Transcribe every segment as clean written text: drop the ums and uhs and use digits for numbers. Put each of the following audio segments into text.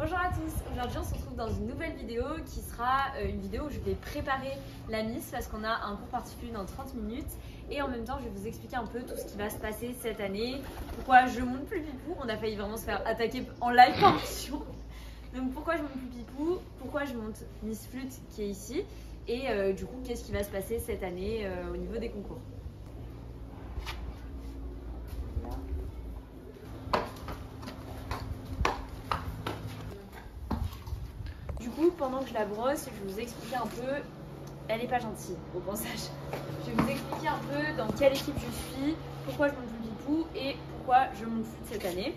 Bonjour à tous, aujourd'hui on se retrouve dans une nouvelle vidéo qui sera une vidéo où je vais préparer la Miss parce qu'on a un cours particulier dans 30 minutes et en même temps je vais vous expliquer un peu tout ce qui va se passer cette année, pourquoi je monte plus Pipou, on a failli vraiment se faire attaquer en live par mission. Donc pourquoi je monte plus Pipou, pourquoi je monte Miss Flûte qui est ici et du coup qu'est-ce qui va se passer cette année au niveau des concours. Du coup, pendant que je la brosse, je vais vous expliquer un peu. Elle n'est pas gentille, au passage. Je vais vous expliquer un peu dans quelle équipe je suis, pourquoi je monte plus Pipou et pourquoi je monte Flûte cette année.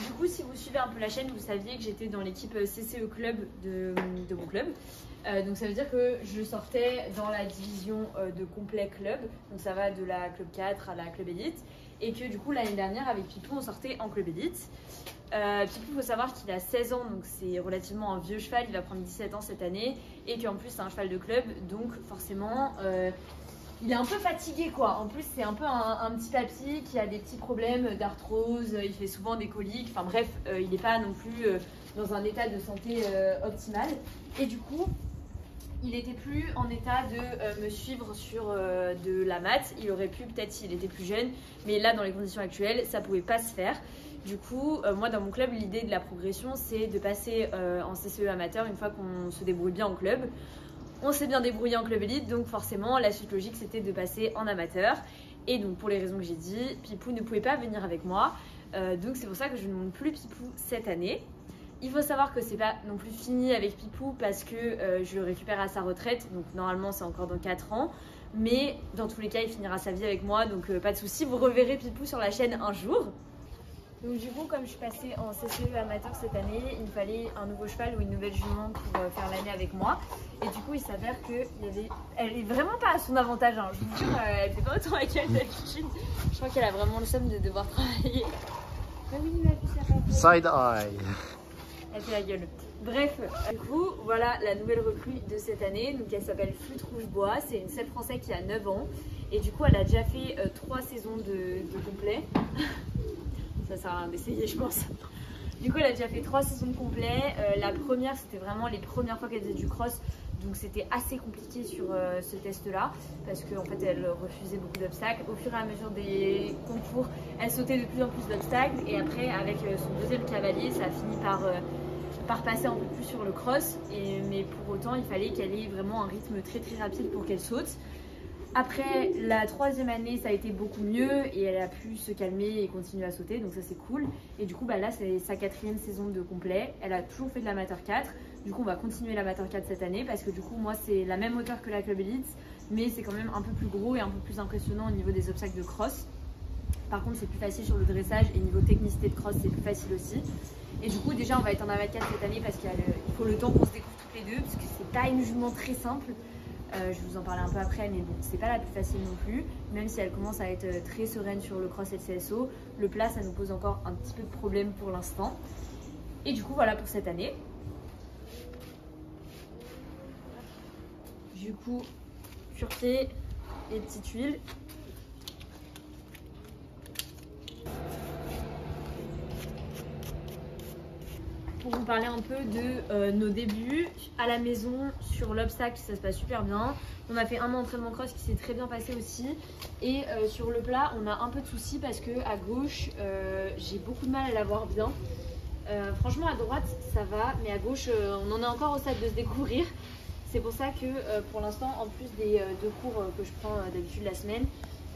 Du coup, si vous suivez un peu la chaîne, vous saviez que j'étais dans l'équipe CCE Club de mon club. Donc ça veut dire que je sortais dans la division de complet club. Donc ça va de la club 4 à la club élite. Et que du coup, l'année dernière, avec Pipou, on sortait en club élite. Pipou, il faut savoir qu'il a 16 ans, donc c'est relativement un vieux cheval. Il va prendre 17 ans cette année. Et qu'en plus, c'est un cheval de club. Donc forcément, il est un peu fatigué, quoi. En plus, c'est un peu un petit papy qui a des petits problèmes d'arthrose. Il fait souvent des coliques. Enfin bref, il n'est pas non plus dans un état de santé optimal. Et du coup, il n'était plus en état de me suivre sur de la maths. Il aurait pu peut-être s'il était plus jeune, mais là dans les conditions actuelles, ça ne pouvait pas se faire. Du coup, moi dans mon club, l'idée de la progression, c'est de passer en CCE amateur une fois qu'on se débrouille bien en club. On s'est bien débrouillé en club élite, donc forcément la suite logique c'était de passer en amateur. Et donc pour les raisons que j'ai dit, Pipou ne pouvait pas venir avec moi. Donc c'est pour ça que je ne monte plus Pipou cette année. Il faut savoir que c'est pas non plus fini avec Pipou parce que je le récupère à sa retraite, donc normalement c'est encore dans 4 ans. Mais dans tous les cas, il finira sa vie avec moi, donc pas de souci, vous reverrez Pipou sur la chaîne un jour. Donc du coup, comme je suis passée en CCE amateur cette année, il me fallait un nouveau cheval ou une nouvelle jument pour faire l'année avec moi. Et du coup, il s'avère elle est vraiment pas à son avantage, hein. Je vous jure, elle fait pas autant avec elle d'habitude. Je crois qu'elle a vraiment le seum de devoir travailler. Ah oui, ma fille, ça fait Side eye. Elle fait la gueule. Bref, du coup, voilà la nouvelle recrue de cette année. Donc elle s'appelle Flûte Rouge Bois. C'est une cèpe française qui a 9 ans. Et du coup, elle a déjà fait 3 saisons de complet. Ça sert à rien d'essayer, je pense. Du coup, elle a déjà fait 3 saisons de complet. La première, c'était vraiment les premières fois qu'elle faisait du cross. Donc c'était assez compliqué sur ce test-là. Parce qu'en fait, elle refusait beaucoup d'obstacles. Au fur et à mesure des concours, elle sautait de plus en plus d'obstacles. Et après, avec son deuxième cavalier, ça a fini par passer un peu plus sur le cross. Mais pour autant, il fallait qu'elle ait vraiment un rythme très très rapide pour qu'elle saute. Après la 3e année, ça a été beaucoup mieux et elle a pu se calmer et continuer à sauter, donc ça c'est cool. Et du coup, là c'est sa 4e saison de complet. Elle a toujours fait de l'amateur 4. Du coup, on va continuer l'amateur 4 cette année parce que du coup, moi c'est la même hauteur que la club élite, mais c'est quand même un peu plus gros et un peu plus impressionnant au niveau des obstacles de cross. Par contre, c'est plus facile sur le dressage et niveau technicité de cross, c'est plus facile aussi. Et du coup, déjà, on va être en amateur 4 cette année parce qu'il faut le temps qu'on se découvre toutes les deux, parce que c'est pas une jument très simple. Je vais vous en parler un peu après, mais bon, c'est pas la plus facile non plus. Même si elle commence à être très sereine sur le cross et le CSO, le plat, ça nous pose encore un petit peu de problème pour l'instant. Et du coup, voilà pour cette année. Du coup, sur-pied et petite huile. Pour vous parler un peu de nos débuts à la maison sur l'obstacle, ça se passe super bien. On a fait un entraînement cross qui s'est très bien passé aussi. Et sur le plat, on a un peu de soucis parce que à gauche, j'ai beaucoup de mal à la voir bien. Franchement, à droite, ça va, mais à gauche, on en est encore au stade de se découvrir. C'est pour ça que pour l'instant, en plus des 2 cours que je prends d'habitude la semaine,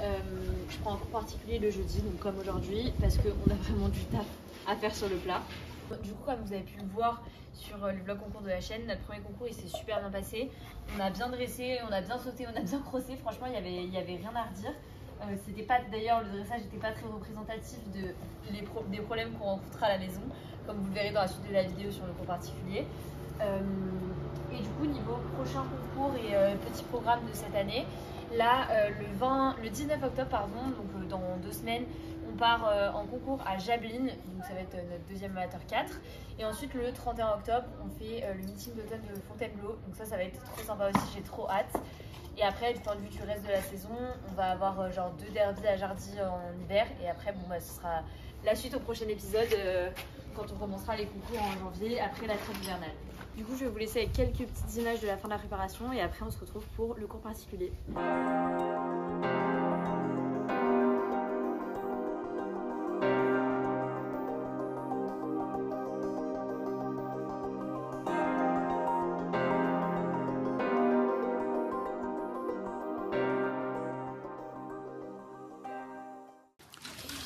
je prends un cours particulier le jeudi, donc comme aujourd'hui, parce qu'on a vraiment du taf à faire sur le plat. Du coup, comme vous avez pu le voir sur le vlog concours de la chaîne, notre premier concours il s'est super bien passé. On a bien dressé, on a bien sauté, on a bien crossé. Franchement, il y avait rien à redire. C'était pas, d'ailleurs, le dressage n'était pas très représentatif des problèmes qu'on rencontrera à la maison, comme vous le verrez dans la suite de la vidéo sur le cours particulier. Et du coup, niveau prochain concours et petit programme de cette année, là, le 19 octobre, pardon, donc dans 2 semaines, on part en concours à Jablin, donc ça va être notre 2e amateur 4. Et ensuite, le 31 octobre, on fait le meeting d'automne de Fontainebleau, donc ça va être trop sympa aussi, j'ai trop hâte. Et après, du point de vue du reste de la saison, on va avoir genre 2 derbies à Jardy en hiver. Et après, bon, ce sera la suite au prochain épisode quand on commencera les concours en janvier, après la trêve hivernale. Du coup, je vais vous laisser avec quelques petites images de la fin de la préparation et après on se retrouve pour le cours particulier.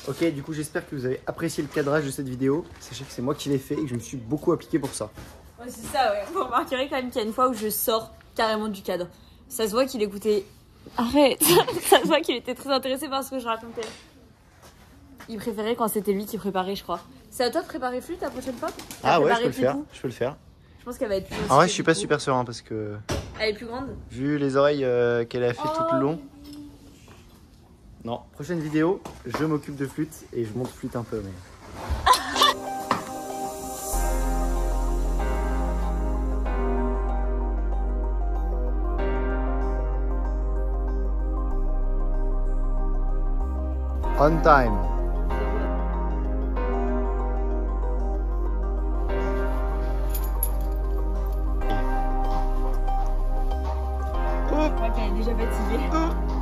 Ok, du coup j'espère que vous avez apprécié le cadrage de cette vidéo. Sachez que c'est moi qui l'ai fait et que je me suis beaucoup appliqué pour ça. Ouais, c'est ça, ouais. Vous remarquerez quand même qu'il y a une fois où je sors carrément du cadre. Ça se voit qu'il écoutait... Arrête. Ça se voit qu'il était très intéressé par ce que je racontais. Il préférait quand c'était lui qui préparait, je crois. C'est à toi de préparer flûte la prochaine fois? Ah ouais, je peux le faire. Je peux le faire. Je pense qu'elle va être plus... En vrai, je suis pas super serein parce que... Elle est plus grande? Vu les oreilles qu'elle a fait tout le long... Non, prochaine vidéo, je m'occupe de flûte et je monte flûte un peu. Mais... On time. Je crois qu'elle est déjà fatiguée.